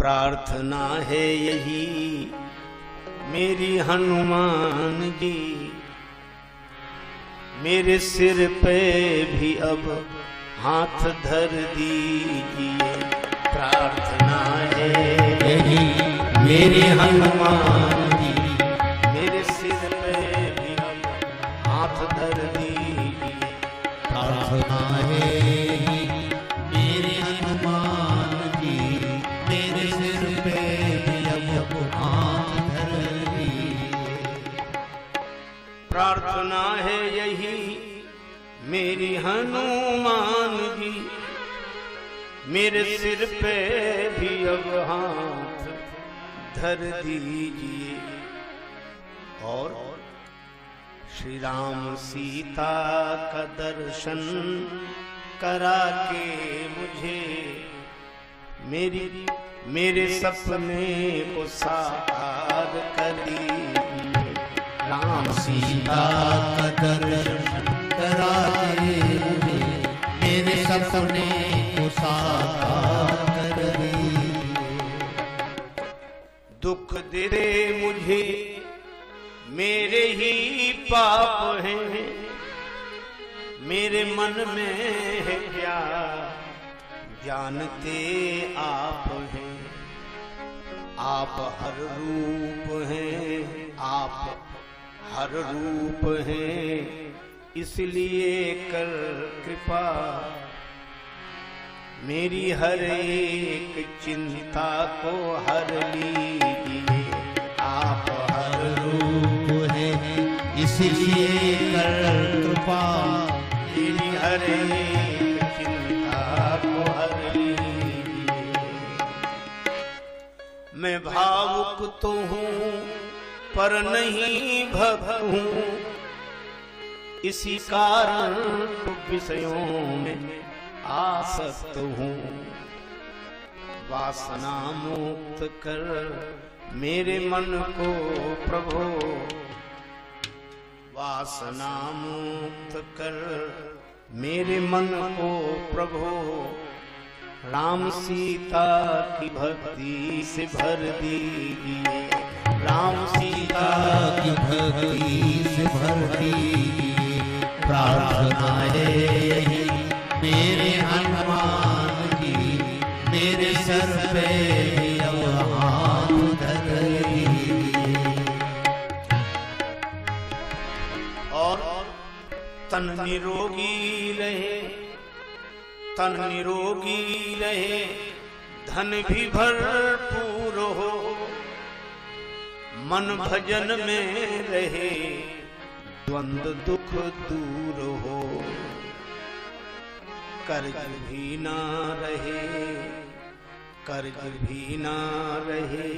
प्रार्थना है यही मेरी हनुमान जी, मेरे सिर पे भी अब हाथ धर दीजिए। प्रार्थना है यही मेरे हनुमान जी, मेरे सिर पे भी अब हाथ धर दीजिए। प्रार्थना है यही मेरे हनुमान जी, मेरे सिर पे भी अब हाथ धर दीजिए। प्रार्थना है यही मेरी हनुमान जी, मेरे सिर पे भी अब हाथ धर दीजिए। और श्री राम सीता का दर्शन करा के मुझे मेरे सपने को साकार कर दीजिए। राम सीता का दर्शन करा के मुझे मेरे सपने को साकार कर दीजिए। दुख दे दे मुझे मेरे ही पाप हैं, मेरे मन में है क्या जानते आप हैं। आप हर रूप हैं, आप हर रूप हैं, इसलिए कर कृपा मेरी हर एक चिंता को हर लीजिए। आप हर रूप है इसलिए कर कृपा मेरी हर एक चिंता को हर लीजिए। मैं भावुक तो हूँ पर नहीं भक्त हूँ, इसी कारण विषयों में आसक्त हूँ। वासना मुक्त कर मेरे मन को प्रभो, वासना मुक्त कर मेरे मन को प्रभो। राम सीता की भक्ति से भर दीजिए। राम सीता की भक्ति से भर दीजिए। प्रार्थना है यही मेरे हनुमान जी, मेरे सर पे अब हाथ धर दीजिए। और तन निरोगी रहे, तन निरोगी रहे, धन भी भरपूर हो, मन भजन में रहे, द्वंद्व दुख दूर हो। कर्ज भी ना रहे, कर्ज भी ना रहे,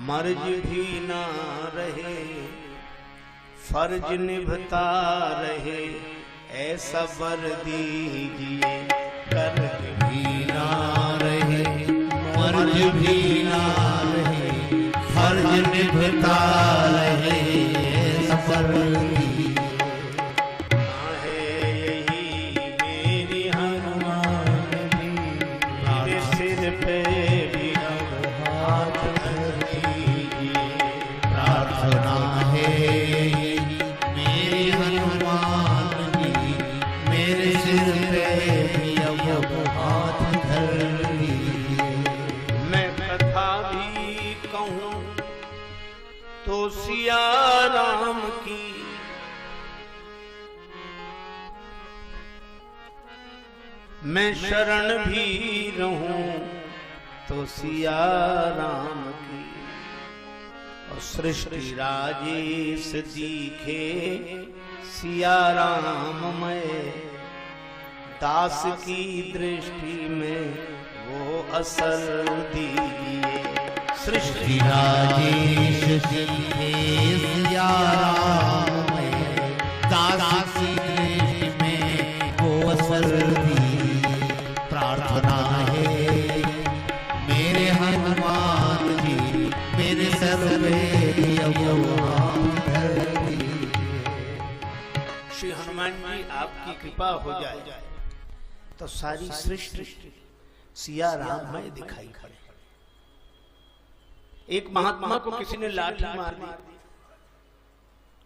मर्ज भी ना रहे, फर्ज निभता रहे, ऐसा वर दीजिए। कर्ज भी ना रहे, मर्ज भी ना रहे, फर्ज निभता रहे, सफर सिया राम की, मैं शरण भी रहूं तो सिया राम की। और सृष्टि राजेश दिखे सिया राम में, दास की दृष्टि में वो असर दीजिए। सृष्टि राजेश दिखे सिया राम में, दास की दृष्टि में वो असर दीजिए। प्रार्थना है मेरे हनुमान जी, मेरे सर पे अब हाथ धर दीजिए। श्री हनुमान जी आपकी कृपा हो जाए तो सारी सृष्टि सिया राम में दिखाई पड़े। एक महात्मा को किसी ने लाठी मार दी,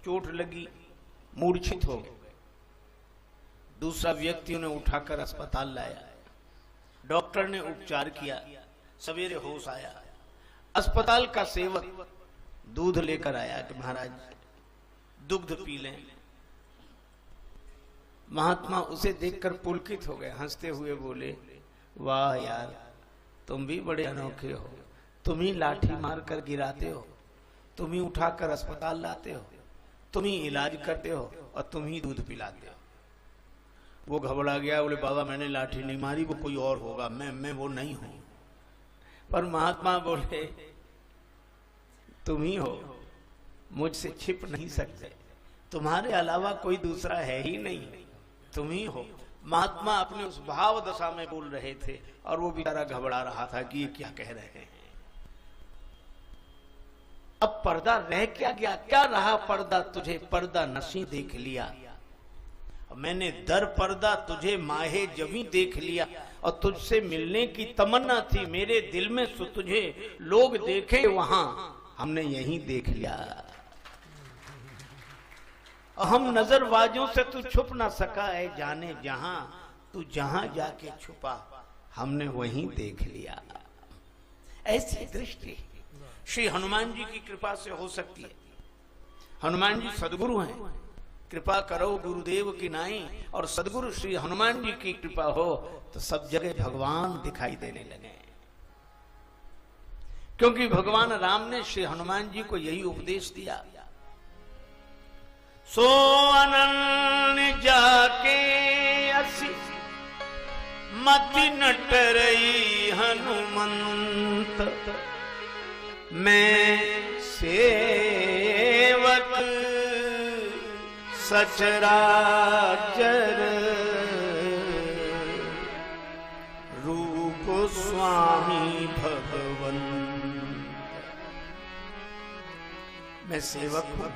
चोट लगी, मूर्छित हो गए। दूसरा व्यक्ति उन्हें उठाकर अस्पताल लाया, डॉक्टर ने उपचार किया, सवेरे होश आया। अस्पताल का सेवक दूध लेकर आया कि महाराज दुग्ध पी लें। महात्मा उसे देखकर पुलकित हो गए, हंसते हुए बोले, वाह यार, तुम भी बड़े अनोखे हो, तुम ही लाठी मारकर गिराते हो, तुम ही उठाकर अस्पताल लाते हो, तुम ही इलाज करते हो और तुम ही दूध पिलाते हो। वो घबरा गया, बोले बाबा मैंने लाठी नहीं मारी, वो कोई और होगा, मैं वो नहीं हूं। पर महात्मा बोले तुम ही हो, मुझसे छिप नहीं सकते, तुम्हारे अलावा कोई दूसरा है ही नहीं, तुम ही हो। महात्मा अपने उस भाव दशा में बोल रहे थे और वो बेचारा घबरा रहा था कि ये क्या कह रहे हैं। अब पर्दा रह क्या गया, क्या रहा पर्दा, तुझे पर्दा नशी देख लिया, मैंने दर पर्दा तुझे माहे जभी देख लिया, और तुझसे मिलने की तमन्ना थी मेरे दिल में, सो तुझे लोग देखे वहां, हमने यहीं देख लिया। हम नजरबाजों से तू छुप ना सका है जाने जहां, तू जहां जाके छुपा हमने वहीं देख लिया। ऐसी दृष्टि श्री हनुमान जी की कृपा से हो सकती है। हनुमान जी सदगुरु हैं, कृपा करो गुरुदेव की नाई, और सदगुरु श्री हनुमान जी की कृपा हो तो सब जगह भगवान दिखाई देने लगे। क्योंकि भगवान राम ने श्री हनुमान जी को यही उपदेश दिया, सो अनन्य जाके असी मति नटरई हनुमंत, मैं सेवक सचराचर रूप स्वामी भगवन। मैं सेवक हूं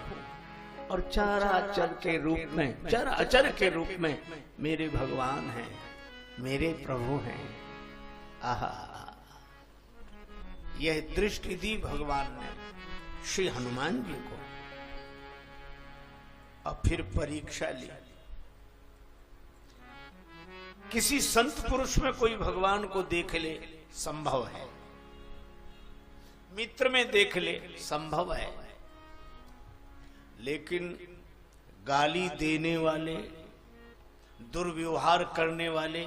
और चराचर के रूप में, चर अचर के रूप में मेरे भगवान हैं, मेरे प्रभु हैं। आहा, यह दृष्टि दी भगवान ने श्री हनुमान जी को, और फिर परीक्षा ली। किसी संत पुरुष में कोई भगवान को देख ले संभव है, मित्र में देख ले संभव है, लेकिन गाली देने वाले, दुर्व्यवहार करने वाले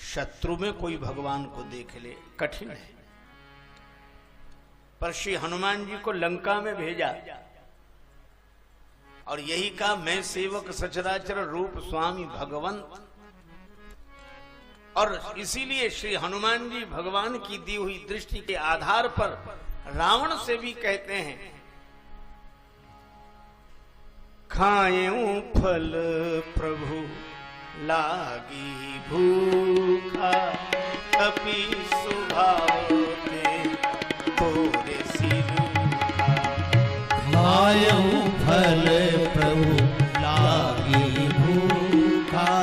शत्रु में कोई भगवान को देख ले कठिन है। पर श्री हनुमान जी को लंका में भेजा और यही कहा, मैं सेवक सचराचर रूप स्वामी भगवंत। और इसीलिए श्री हनुमान जी भगवान की दी हुई दृष्टि के आधार पर रावण से भी कहते हैं, खाएं फल प्रभु लागी भूखा, कपि स्वभाव ते तोरे सिर। खाएं फल प्रभु लागी भूखा,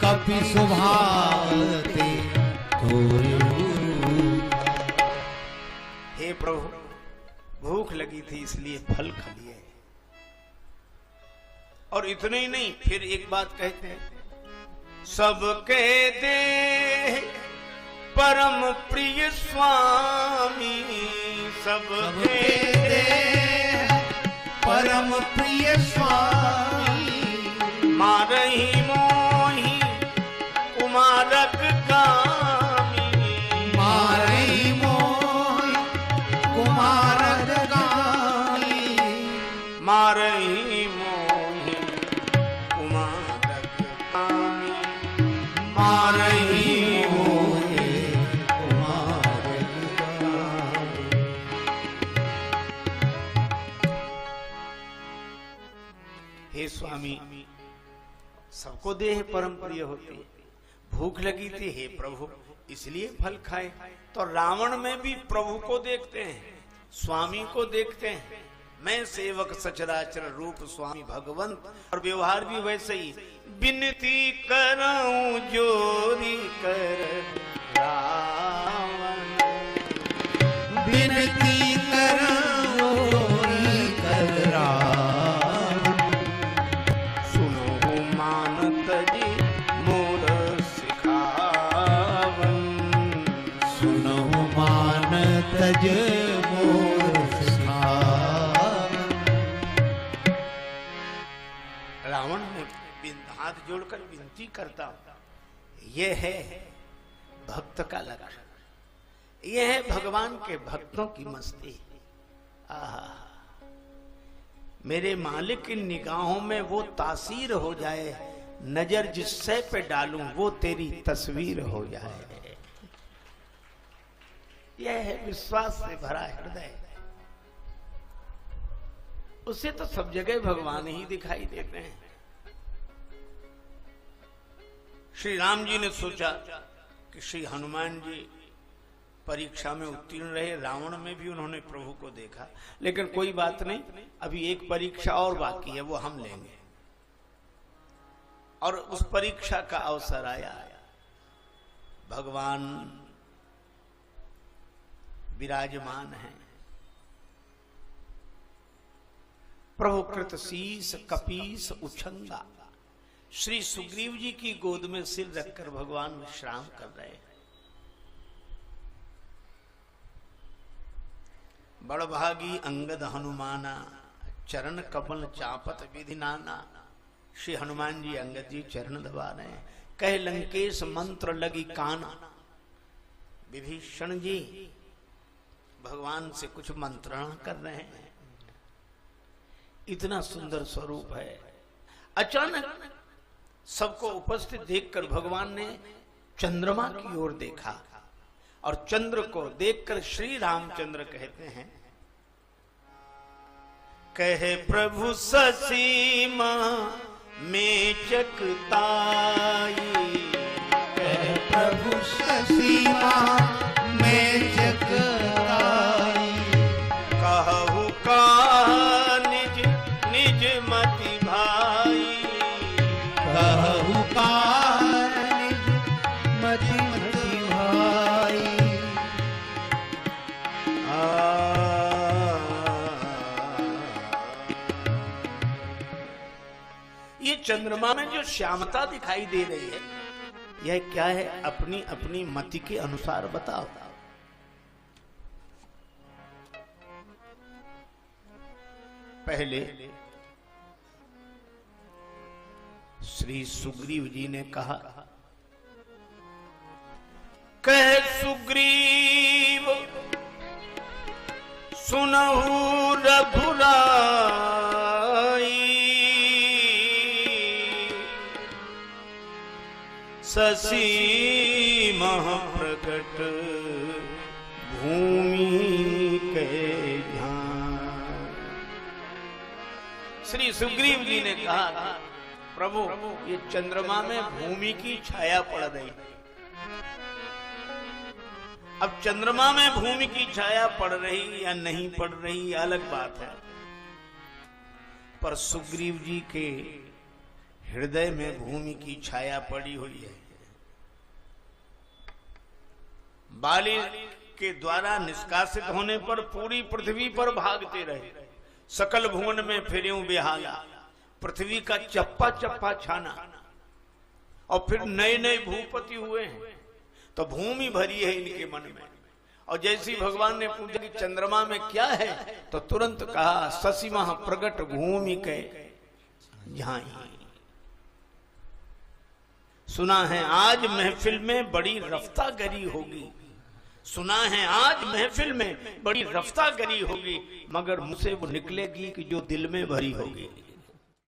कपि स्वभाव ते तोरे। हे प्रभु, भूख लगी थी इसलिए फल खा लिए। और इतने ही नहीं, फिर एक बात कहते हैं, सबके दे परम प्रिय स्वामी, सबके दे परम प्रिय स्वामी, मारही मोही कुमारक गामी, मारही मोही कुमारक गामी, मारही मोही कुमारक गामी, मारही मोही कुमारक गामी। हे स्वामी, सबको देह परम प्रिय होती है, भूख लगी थी हे प्रभु इसलिए फल खाए। तो रावण में भी प्रभु को देखते हैं, स्वामी को देखते हैं, मैं सेवक सचराचर रूप स्वामी भगवंत। और व्यवहार भी वैसे ही, विनती करऊं जोरी कर रावण, विनती कर तज मोर स्थान। रावण ने हाथ जोड़कर विनती करता, यह है भक्त का लक्षण, यह है भगवान के भक्तों की मस्ती। आहा, मेरे मालिक की निगाहों में वो तासीर हो जाए, नजर जिससे पे डालूं वो तेरी तस्वीर हो जाए। यह है विश्वास से भरा हृदय। उसे तो सब जगह भगवान ही दिखाई देते हैं। श्री राम जी ने सोचा कि श्री हनुमान जी परीक्षा में उत्तीर्ण रहे, रावण में भी उन्होंने प्रभु को देखा, लेकिन कोई बात नहीं, अभी एक परीक्षा और बाकी है, वो हम लेंगे। और उस परीक्षा का अवसर आया। भगवान विराजमान हैं, प्रभु कृत शीस कपीस उछंगा। श्री सुग्रीव जी की गोद में सिर रखकर भगवान विश्राम कर रहे हैं। बड़भागी अंगद हनुमाना, चरण कमल चापत विधि नाना। श्री हनुमान जी अंगद जी चरण दबा रहे हैं। कह लंकेश मंत्र लगी काना। विभीषण जी भगवान से कुछ मंत्रणा कर रहे हैं। इतना सुंदर स्वरूप है। अचानक सबको उपस्थित देखकर भगवान ने चंद्रमा की ओर देखा और चंद्र को देखकर श्री रामचंद्र कहते हैं, कहे प्रभु ससीमा में चकताई। कहे प्रभु ससीमा में चकताई। कहु का निज निज मति भाई। कहु का निज मति भाई। ये चंद्रमा में जो श्यामता दिखाई दे रही है, यह क्या है? अपनी अपनी मति के अनुसार बताओ। पहले श्री सुग्रीव जी ने कहा, कह सुग्रीव सुनहु रघुराई। शशि मह प्रकट भूमि के ध्यान। श्री सुग्रीव जी ने कहा, प्रभु ये चंद्रमा में भूमि की छाया पड़ रही। अब चंद्रमा में भूमि की छाया पड़ रही या नहीं पड़ रही अलग बात है, पर सुग्रीव जी के हृदय में भूमि की छाया पड़ी हुई है। बाली के द्वारा निष्कासित होने पर पूरी पृथ्वी पर भागते रहे, सकल भुवन में फिरें बेहाला, पृथ्वी का चप्पा चप्पा छाना, और फिर नए नए भूपति हुए हैं, तो भूमि भरी है इनके मन में। और जैसी भगवान ने पूछा कि चंद्रमा में क्या है, तो तुरंत कहा शशि मह प्रगट भूमि के झाई। सुना है आज महफिल में बड़ी रफ्तागरी होगी, सुना है आज महफिल में बड़ी रफ्तागरी होगी, मगर मुझसे वो निकलेगी कि जो दिल में भरी होगी।